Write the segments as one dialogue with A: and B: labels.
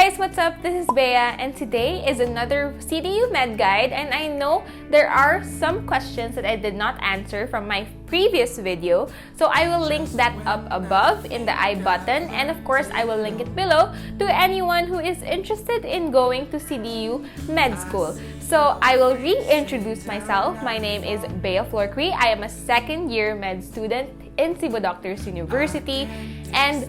A: guys, what's up? This is Bea and today is another CDU Med Guide, and I know there are some questions that I did not answer from my previous video, so I will link that up above in the I button, and of course I will link it below to anyone who is interested in going to CDU Med School. So I will reintroduce myself. My name is Bea Florcree. I am a second year med student in Cebu Doctors University, and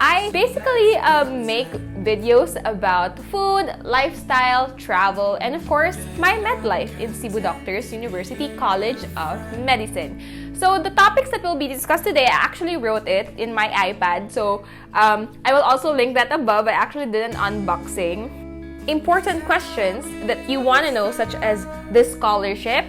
A: I basically make videos about food, lifestyle, travel, and of course, my med life in Cebu Doctors University College of Medicine. So the topics that will be discussed today, I actually wrote it in my iPad. So I will also link that above. I actually did an unboxing. Important questions that you want to know, such as the scholarship.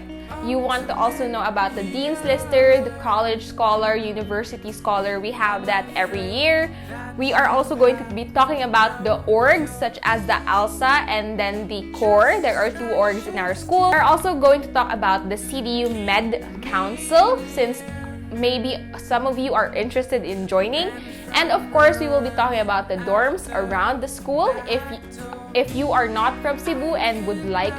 A: You want to also know about the Dean's Lister, the College Scholar, University Scholar. We have that every year. We are also going to be talking about the orgs, such as the ALSA and then the core. There are two orgs in our school. We're also going to talk about the CDU Med Council, since maybe some of you are interested in joining. And of course, we will be talking about the dorms around the school. If you are not from Cebu and would like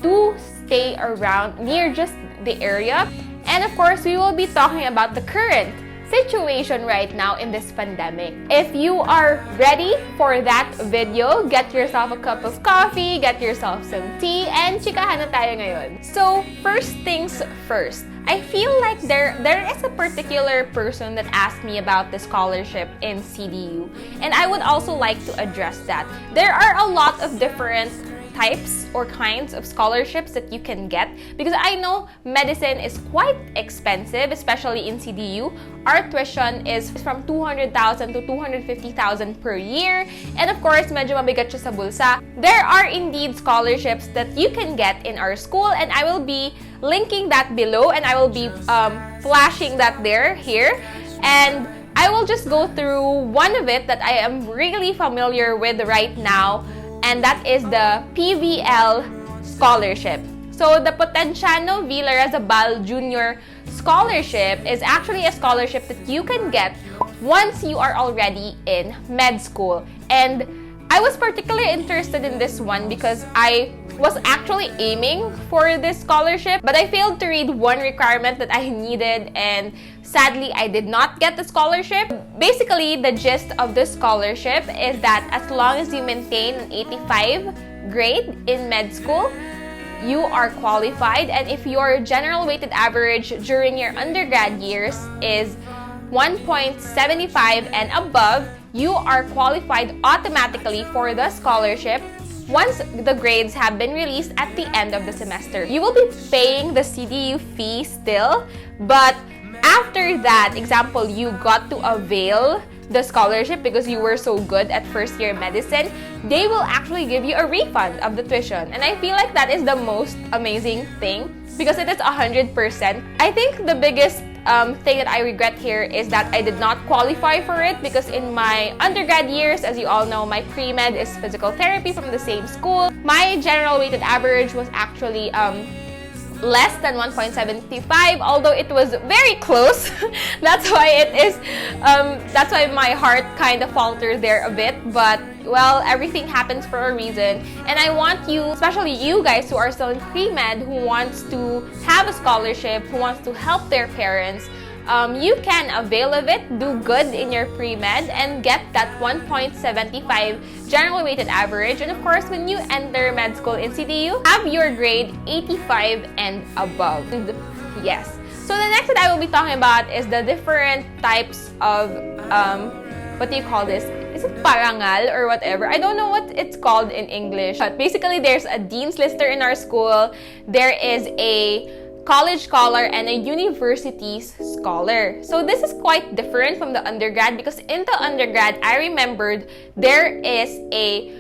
A: to stay around near just the area. And of course, we will be talking about the current situation right now in this pandemic. If you are ready for that video, get yourself a cup of coffee, get yourself some tea, and chikahan na tayo ngayon. So, first things first. I feel like there is a particular person that asked me about the scholarship in CDU, and I would also like to address that. There are a lot of different types or kinds of scholarships that you can get, because I know medicine is quite expensive, especially in CDU. Our tuition is from 200,000 to 250,000 per year, and of course, medyo mabigat siya sa bulsa. There are indeed scholarships that you can get in our school, and I will be linking that below, and I will be flashing that here, and I will just go through one of it that I am really familiar with right now, and that is the PVL scholarship. So the Potenciano Villarazabal Jr. Scholarship is actually a scholarship that you can get once you are already in med school. And I was particularly interested in this one because I was actually aiming for this scholarship, but I failed to read one requirement that I needed, and sadly, I did not get the scholarship. Basically, the gist of this scholarship is that as long as you maintain an 85 grade in med school, you are qualified, and if your general weighted average during your undergrad years is 1.75 and above, you are qualified automatically for the scholarship once the grades have been released at the end of the semester. You will be paying the CDU fee still, but after that, example, you got to avail the scholarship because you were so good at first year medicine, they will actually give you a refund of the tuition. And I feel like that is the most amazing thing because it is 100%. I think the biggest thing that I regret here is that I did not qualify for it, because in my undergrad years, as you all know, my pre-med is physical therapy from the same school. My general weighted average was actually less than 1.75, although it was very close. That's why it is, that's why my heart kind of faltered there a bit, but well, everything happens for a reason. And I want you, especially you guys who are still in pre-med, who wants to have a scholarship, who wants to help their parents, you can avail of it, do good in your pre-med, and get that 1.75 general weighted average. And of course, when you enter med school in CDU, have your grade 85 and above. And yes. So the next that I will be talking about is the different types of, what do you call this? Is it parangal or whatever? I don't know what it's called in English. But basically, there's a Dean's Lister in our school. There is a College Scholar and a University Scholar. So this is quite different from the undergrad, because in the undergrad, I remembered there is a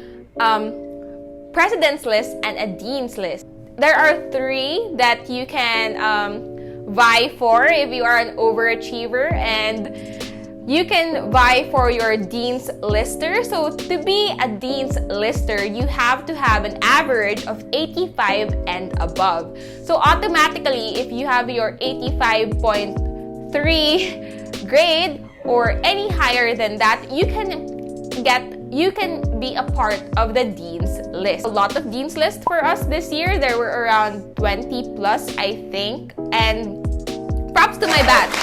A: President's List and a Dean's List. There are three that you can vie for if you are an overachiever, and you can vie for your Dean's Lister. So to be a Dean's Lister, you have to have an average of 85 and above. So automatically, if you have your 85.3 grade or any higher than that, you can get you can be a part of the Dean's List. A lot of Dean's List for us this year. There were around 20 plus, I think. And props to my batch.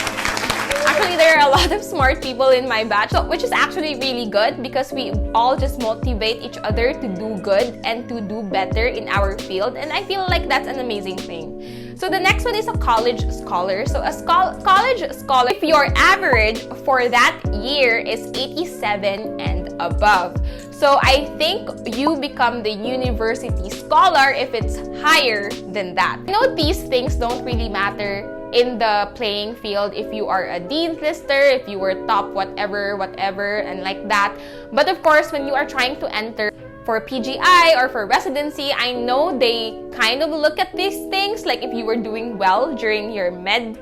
A: Actually, there are a lot of smart people in my batch, which is actually really good because we all just motivate each other to do good and to do better in our field. And I feel like that's an amazing thing. So the next one is a college scholar. So a college scholar, if your average for that year is 87 and above. So I think you become the university scholar if it's higher than that. I know these things don't really matter in the playing field if you are a Dean's Lister, if you were top whatever, and like that. But of course, when you are trying to enter for PGI or for residency, I know they kind of look at these things, like if you were doing well during your med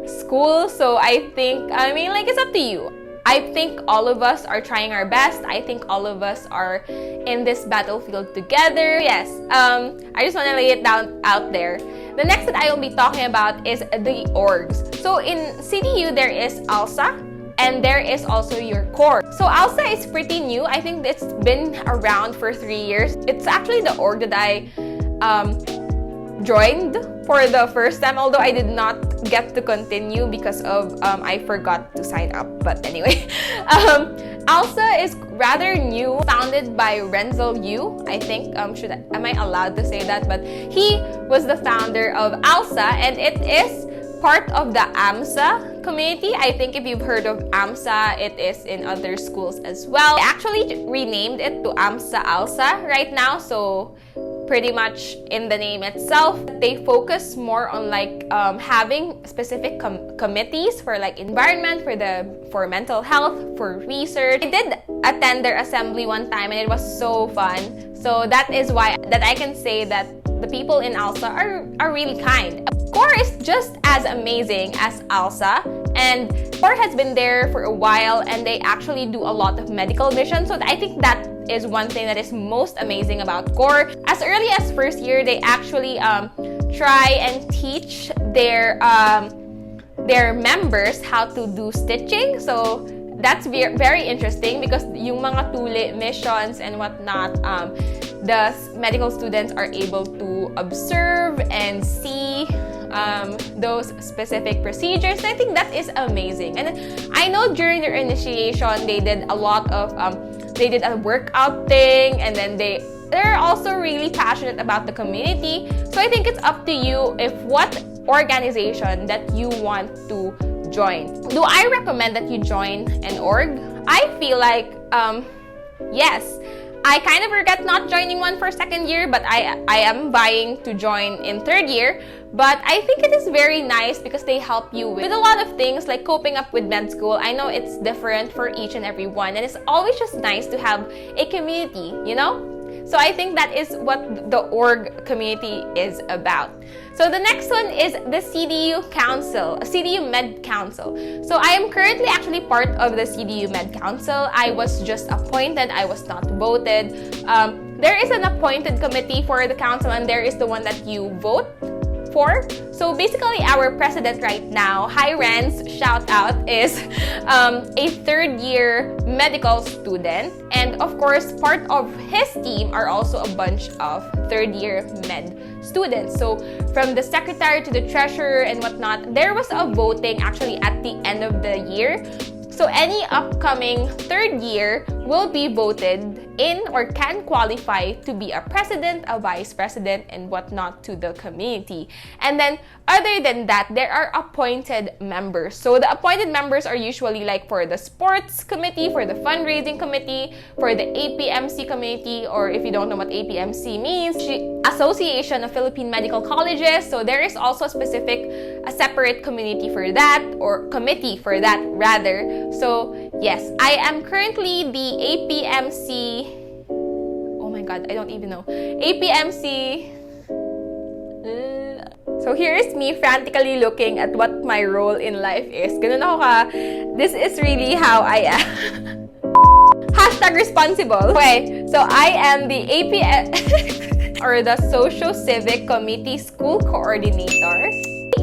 A: school. So I think, it's up to you. I think all of us are trying our best. I think all of us are in this battlefield together. Yes, I just want to lay it down out there. The next that I will be talking about is the orgs. So in CDU, there is ALSA, and there is also your core. So ALSA is pretty new. I think it's been around for 3 years. It's actually the org that I joined for the first time, although I did not get to continue because of I forgot to sign up. But anyway, ALSA is rather new, founded by Renzel Yu. I think am I allowed to say that? But he was the founder of ALSA, and it is part of the AMSA community. I think if you've heard of AMSA, it is in other schools as well. They actually renamed it to AMSA ALSA right now, so pretty much in the name itself, they focus more on like having specific committees for like environment, for mental health, for research. I did attend their assembly one time and it was so fun. So that is why that I can say that the people in ALSA are really kind. Core is just as amazing as ALSA, and Core has been there for a while, and they actually do a lot of medical missions. So I think that is one thing that is most amazing about Core. As early as first year, they actually try and teach their members how to do stitching. So that's very interesting because yung mga tuli missions and whatnot, the medical students are able to observe and see those specific procedures. And I think that is amazing. And I know during their initiation, they did a lot of they did a workout thing, and then they're also really passionate about the community. So I think it's up to you if what organization that you want to join. Do I recommend that you join an org? I feel like yes. I kind of regret not joining one for second year, but I am vying to join in third year. But I think it is very nice because they help you with a lot of things like coping up with med school. I know it's different for each and every one, and it's always just nice to have a community, you know? So I think that is what the org community is about. So the next one is the CDU Council, CDU Med Council. So I am currently actually part of the CDU Med Council. I was just appointed, I was not voted. There is an appointed committee for the council, and there is the one that you vote for. So basically, our president right now, hi Renz, shout out, is a third year medical student. And of course, part of his team are also a bunch of third year med students. So from the secretary to the treasurer and whatnot, there was a voting actually at the end of the year. So any upcoming third year will be voted in or can qualify to be a president, a vice president, and whatnot to the community. And then other than that, there are appointed members. So the appointed members are usually like for the sports committee, for the fundraising committee, for the APMC committee, or if you don't know what APMC means, Association of Philippine Medical Colleges. So there is also a separate community for that, or committee for that rather. So yes, I am currently the APMC, oh my god, I don't even know, APMC, so here is me frantically looking at what my role in life is. Ganun ako ka, this is really how I am. Hashtag responsible. Okay, so I am the APM, or the Socio-Civic Committee School Coordinator.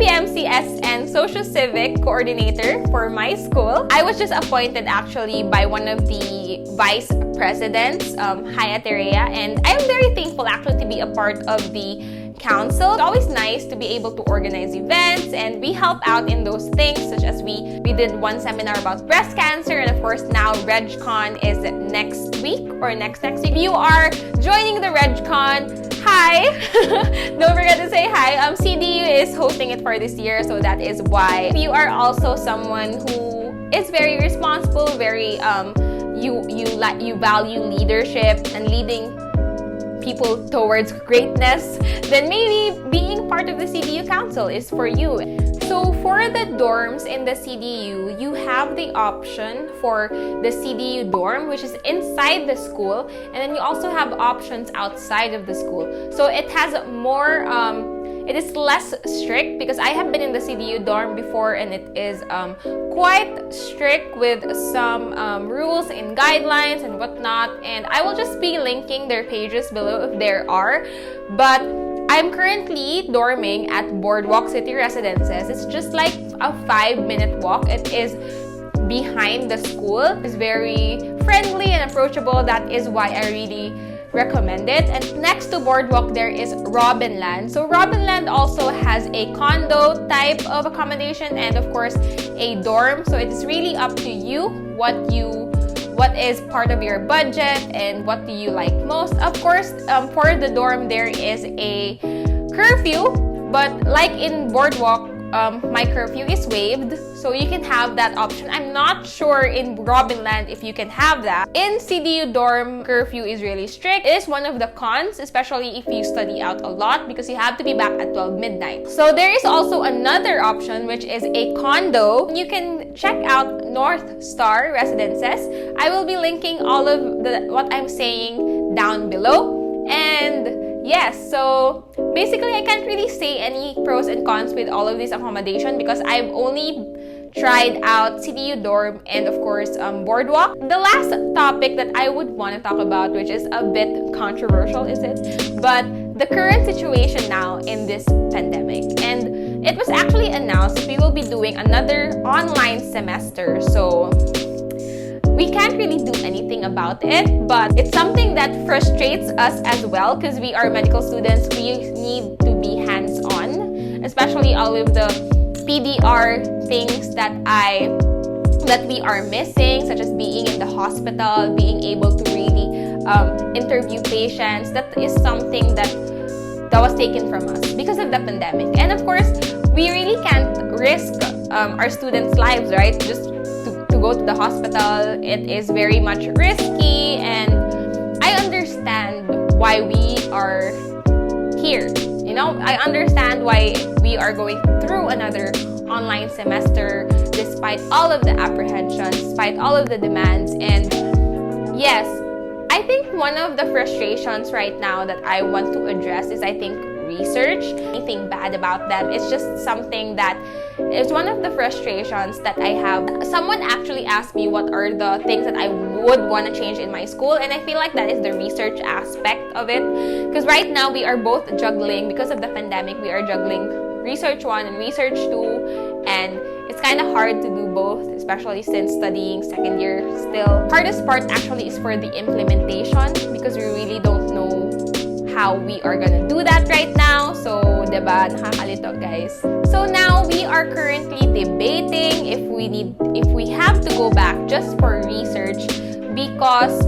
A: APMCS and Social Civic Coordinator for my school. I was just appointed actually by one of the vice presidents, Haya Terea, and I'm very thankful actually to be a part of the council. It's always nice to be able to organize events, and we help out in those things, such as we did one seminar about breast cancer, and of course now RegCon is next week or next week. If you are joining the RegCon, hi! Don't forget to say hi. CDU is hosting it for this year, so that is why. If you are also someone who is very responsible, very you value leadership and leading people towards greatness, then maybe being part of the CDU Council is for you. So for the dorms in the CDU, you have the option for the CDU dorm, which is inside the school, and then you also have options outside of the school. So it has more, it is less strict, because I have been in the CDU dorm before, and it is quite strict with some rules and guidelines and whatnot, and I will just be linking their pages below if there are. But I'm currently dorming at Boardwalk City Residences. It's just like a 5-minute walk. It is behind the school. It's very friendly and approachable. That is why I really recommend it. And next to Boardwalk, there is Robinland. So Robinland also has a condo type of accommodation and of course a dorm. So it's really up to you what is part of your budget and what do you like most. Of course, for the dorm, there is a curfew, but like in Boardwalk, my curfew is waived, so you can have that option. I'm not sure in Robinland if you can have that. In CDU dorm, curfew is really strict. It is one of the cons, especially if you study out a lot, because you have to be back at 12 midnight. So there is also another option, which is a condo. You can check out North Star Residences. I will be linking all of what I'm saying down below. And yes, so basically I can't really say any pros and cons with all of this accommodation because I've only tried out CDU dorm and of course Boardwalk. The last topic that I would want to talk about, which is a bit controversial, is it? But the current situation now in this pandemic, and it was actually announced that we will be doing another online semester. So we can't really do anything about it, but it's something that frustrates us as well because we are medical students. We need to be hands-on, especially all of the PDR things that we are missing, such as being in the hospital, being able to really interview patients. That is something that was taken from us because of the pandemic. And of course, we really can't risk our students' lives, right? Just to go to the hospital, it is very much risky, and I understand why we are here. You know, I understand why we are going through another online semester despite all of the apprehensions, despite all of the demands. And yes, I think one of the frustrations right now that I want to address is, I think, research. Anything bad about them. It's just something that is one of the frustrations that I have. Someone actually asked me what are the things that I would want to change in my school, and I feel like that is the research aspect of it, because right now we are both juggling, because of the pandemic, we are juggling research 1 and research 2, and it's kind of hard to do both, especially since studying second year still. Hardest part actually is for the implementation, because we really don't know how we are gonna do that right now. So, diba, nakakalito, guys. So now we are currently debating if we have to go back just for research because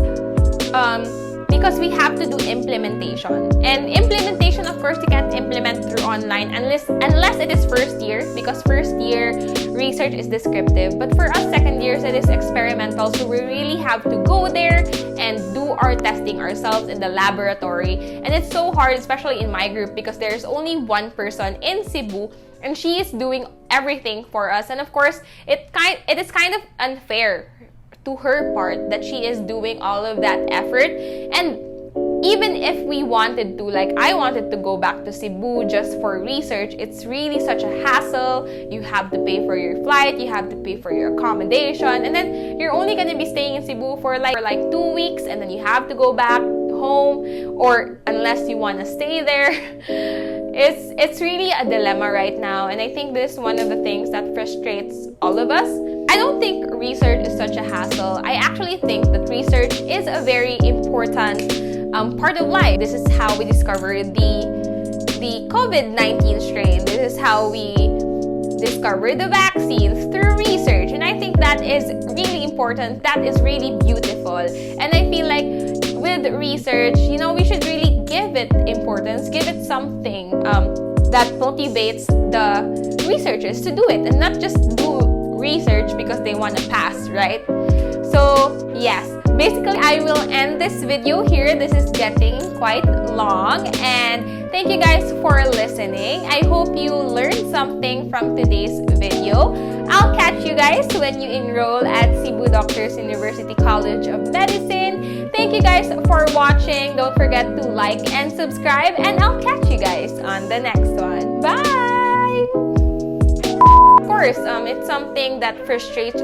A: we have to do implementation. And implementation, of course, you can't implement through online unless it is first year, because first year research is descriptive. But for us second years, it is experimental, so we really have to go there and do our testing ourselves in the laboratory. And it's so hard, especially in my group, because there's only one person in Cebu and she is doing everything for us. And of course, it is kind of unfair to her part that she is doing all of that effort. And even if we wanted to, like I wanted to go back to Cebu just for research, it's really such a hassle. You have to pay for your flight, you have to pay for your accommodation, and then you're only going to be staying in Cebu for like 2 weeks, and then you have to go back home, or unless you want to stay there. It's really a dilemma right now, and I think this is one of the things that frustrates all of us. I don't think research is such a hassle. I actually think that research is a very important part of life. This is how we discover the COVID-19 strain. This is how we discover the vaccines, through research. And I think that is really important. That is really beautiful. And I feel like with research, we should really give it importance, give it something that motivates the researchers to do it, and not just do research because they want to pass, right? So yes, basically I will end this video here. This is getting quite long, and thank you guys for listening. I hope you learned something from today's video. I'll catch you guys when you enroll at Cebu Doctors University College of Medicine. Thank you guys for watching. Don't forget to like and subscribe, and I'll catch you guys on the next one. Bye! Of course, it's something that frustrates